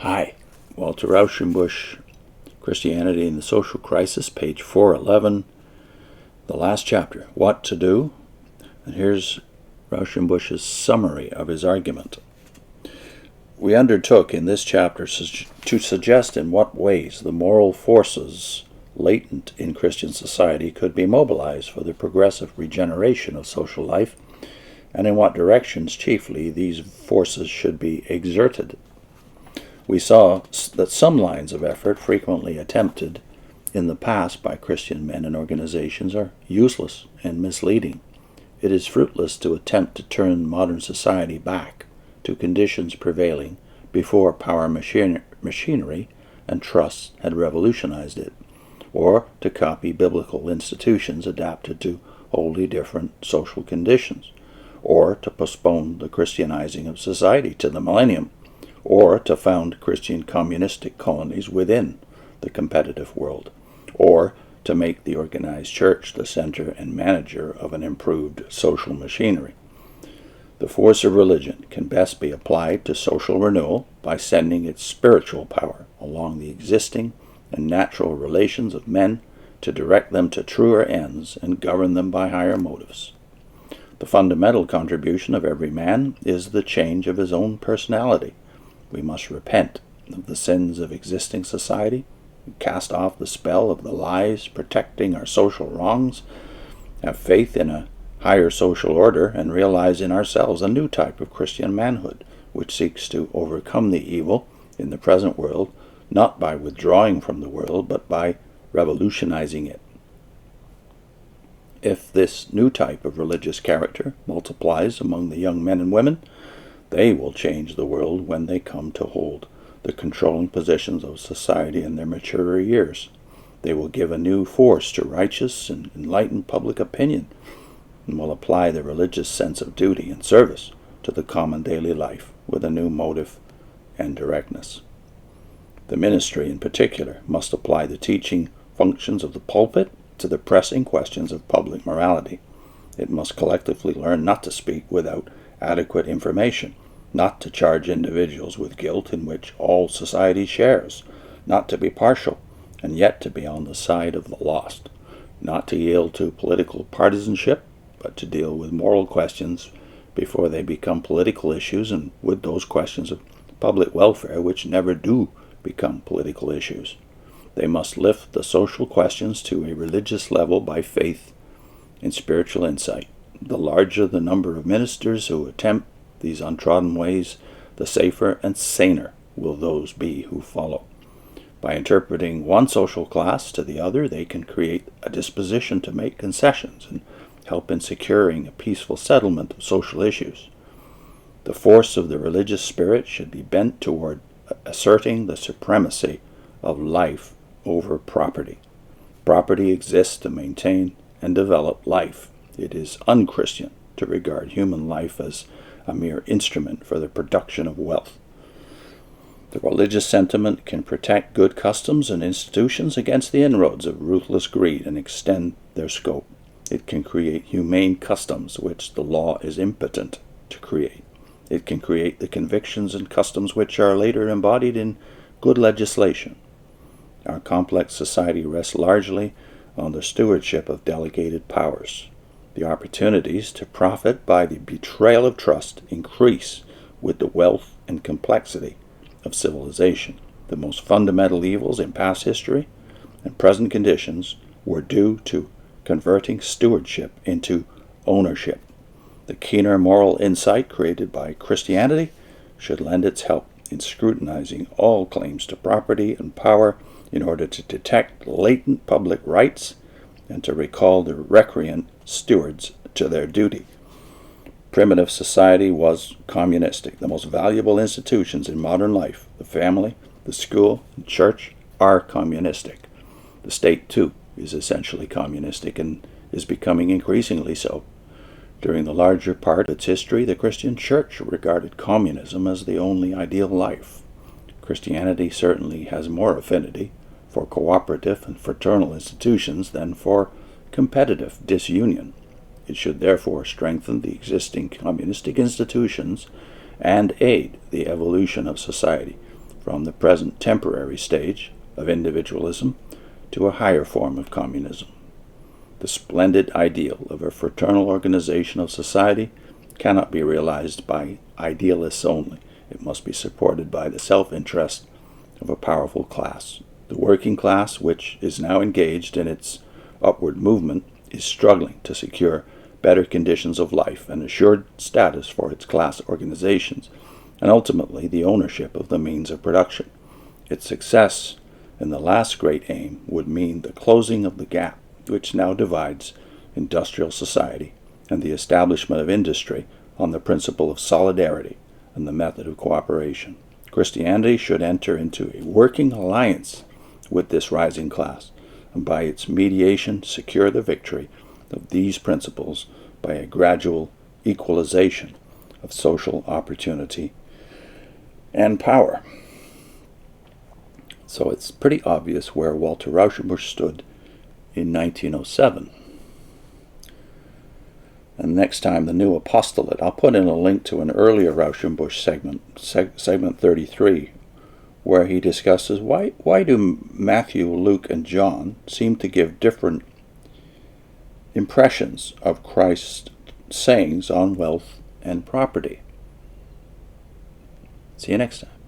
Hi, Walter Rauschenbusch, Christianity in the Social Crisis, page 411, the last chapter, What to Do? And here's Rauschenbusch's summary of his argument. We undertook in this chapter to suggest in what ways the moral forces latent in Christian society could be mobilized for the progressive regeneration of social life, and in what directions chiefly these forces should be exerted. We saw that some lines of effort frequently attempted in the past by Christian men and organizations are useless and misleading. It is fruitless to attempt to turn modern society back to conditions prevailing before power machinery and trust had revolutionized it, or to copy biblical institutions adapted to wholly different social conditions, or to postpone the Christianizing of society to the millennium, or to found Christian communistic colonies within the competitive world, or to make the organized church the center and manager of an improved social machinery. The force of religion can best be applied to social renewal by sending its spiritual power along the existing and natural relations of men to direct them to truer ends and govern them by higher motives. The fundamental contribution of every man is the change of his own personality. We must repent of the sins of existing society, cast off the spell of the lies protecting our social wrongs, have faith in a higher social order, and realize in ourselves a new type of Christian manhood, which seeks to overcome the evil in the present world, not by withdrawing from the world, but by revolutionizing it. If this new type of religious character multiplies among the young men and women, they will change the world when they come to hold the controlling positions of society in their maturer years. They will give a new force to righteous and enlightened public opinion, and will apply the religious sense of duty and service to the common daily life with a new motive and directness. The ministry, in particular, must apply the teaching functions of the pulpit to the pressing questions of public morality. It must collectively learn not to speak without adequate information, not to charge individuals with guilt in which all society shares, not to be partial, and yet to be on the side of the lost, not to yield to political partisanship, but to deal with moral questions before they become political issues, and with those questions of public welfare which never do become political issues. They must lift the social questions to a religious level by faith and spiritual insight. The larger the number of ministers who attempt these untrodden ways, the safer and saner will those be who follow. By interpreting one social class to the other, they can create a disposition to make concessions and help in securing a peaceful settlement of social issues. The force of the religious spirit should be bent toward asserting the supremacy of life over property. Property exists to maintain and develop life. It is unchristian to regard human life as a mere instrument for the production of wealth. The religious sentiment can protect good customs and institutions against the inroads of ruthless greed and extend their scope. It can create humane customs which the law is impotent to create. It can create the convictions and customs which are later embodied in good legislation. Our complex society rests largely on the stewardship of delegated powers. The opportunities to profit by the betrayal of trust increase with the wealth and complexity of civilization. The most fundamental evils in past history and present conditions were due to converting stewardship into ownership. The keener moral insight created by Christianity should lend its help in scrutinizing all claims to property and power in order to detect latent public rights and to recall the recreant stewards to their duty. Primitive society was communistic. The most valuable institutions in modern life, the family, the school, and church, are communistic. The state, too, is essentially communistic and is becoming increasingly so. During the larger part of its history, the Christian church regarded communism as the only ideal life. Christianity certainly has more affinity for cooperative and fraternal institutions than for competitive disunion. It should therefore strengthen the existing communistic institutions and aid the evolution of society from the present temporary stage of individualism to a higher form of communism. The splendid ideal of a fraternal organization of society cannot be realized by idealists only. It must be supported by the self-interest of a powerful class. The working class, which is now engaged in its upward movement, is struggling to secure better conditions of life and assured status for its class organizations, and ultimately the ownership of the means of production. Its success in the last great aim would mean the closing of the gap which now divides industrial society and the establishment of industry on the principle of solidarity and the method of cooperation. Christianity should enter into a working alliance with this rising class, and by its mediation secure the victory of these principles by a gradual equalization of social opportunity and power. So it's pretty obvious where Walter Rauschenbusch stood in 1907. And next time, the new apostolate. I'll put in a link to an earlier Rauschenbusch segment 33, where he discusses why do Matthew, Luke, and John seem to give different impressions of Christ's sayings on wealth and property. See you next time.